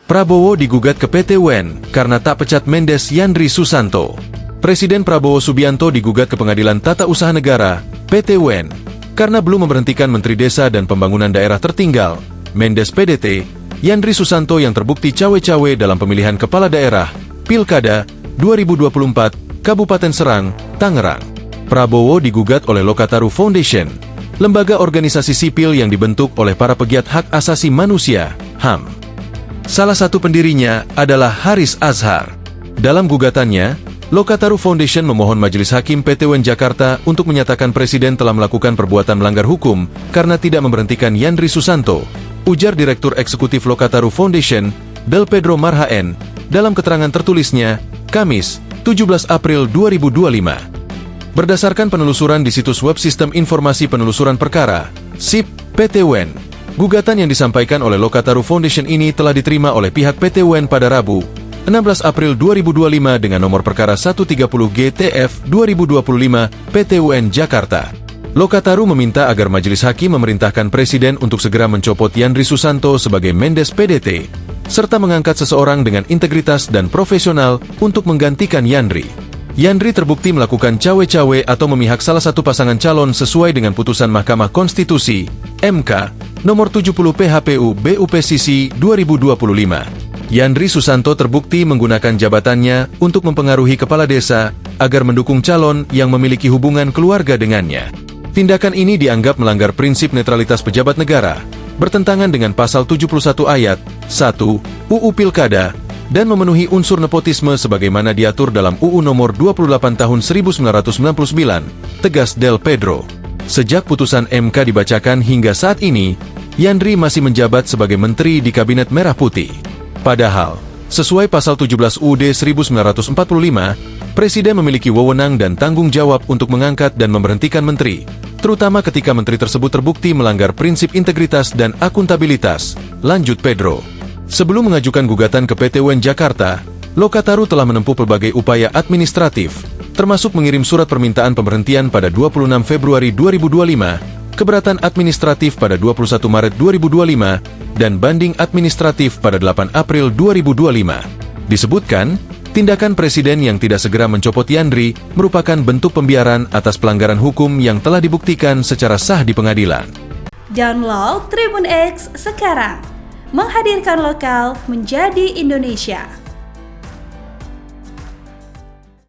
Prabowo digugat ke PT UN karena tak pecat Mendes Yandri Susanto. Presiden Prabowo Subianto digugat ke Pengadilan Tata Usaha Negara, PT UN, karena belum memberhentikan Menteri Desa dan Pembangunan Daerah Tertinggal, Mendes PDT, Yandri Susanto yang terbukti cawe-cawe dalam pemilihan kepala daerah, Pilkada 2024, Kabupaten Serang, Tangerang. Prabowo digugat oleh Lokataru Foundation, lembaga organisasi sipil yang dibentuk oleh para pegiat hak asasi manusia, HAM. Salah satu pendirinya adalah Haris Azhar. Dalam gugatannya, Lokataru Foundation memohon Majelis Hakim PT UN Jakarta untuk menyatakan Presiden telah melakukan perbuatan melanggar hukum karena tidak memberhentikan Yandri Susanto, ujar Direktur Eksekutif Lokataru Foundation, Del Pedro Marhaen, dalam keterangan tertulisnya, Kamis, 17 April 2025. Berdasarkan penelusuran di situs web Sistem Informasi Penelusuran Perkara, SIP, PT UN, gugatan yang disampaikan oleh Lokataru Foundation ini telah diterima oleh pihak PT UN pada Rabu, 16 April 2025 dengan nomor perkara 130 GTF 2025 PT UN Jakarta. Lokataru meminta agar Majelis Hakim memerintahkan Presiden untuk segera mencopot Yandri Susanto sebagai Mendes PDT, serta mengangkat seseorang dengan integritas dan profesional untuk menggantikan Yandri. Yandri terbukti melakukan cawe-cawe atau memihak salah satu pasangan calon sesuai dengan putusan Mahkamah Konstitusi, MK, nomor 70 PHPU BUPSISI 2025. Yandri Susanto terbukti menggunakan jabatannya untuk mempengaruhi kepala desa agar mendukung calon yang memiliki hubungan keluarga dengannya. Tindakan ini dianggap melanggar prinsip netralitas pejabat negara, bertentangan dengan pasal 71 ayat 1 UU Pilkada, dan memenuhi unsur nepotisme sebagaimana diatur dalam UU nomor 28 tahun 1999, tegas Del Pedro. Sejak putusan MK dibacakan hingga saat ini, Yandri masih menjabat sebagai menteri di Kabinet Merah Putih. Padahal, sesuai pasal 17 UUD 1945, Presiden memiliki wewenang dan tanggung jawab untuk mengangkat dan memberhentikan menteri, terutama ketika menteri tersebut terbukti melanggar prinsip integritas dan akuntabilitas, lanjut Pedro. Sebelum mengajukan gugatan ke PT UN Jakarta, Lokataru telah menempuh berbagai upaya administratif, termasuk mengirim surat permintaan pemberhentian pada 26 Februari 2025, keberatan administratif pada 21 Maret 2025, dan banding administratif pada 8 April 2025. Disebutkan, tindakan Presiden yang tidak segera mencopot Yandri merupakan bentuk pembiaran atas pelanggaran hukum yang telah dibuktikan secara sah di pengadilan. Download Tribun X sekarang, menghadirkan lokal menjadi Indonesia.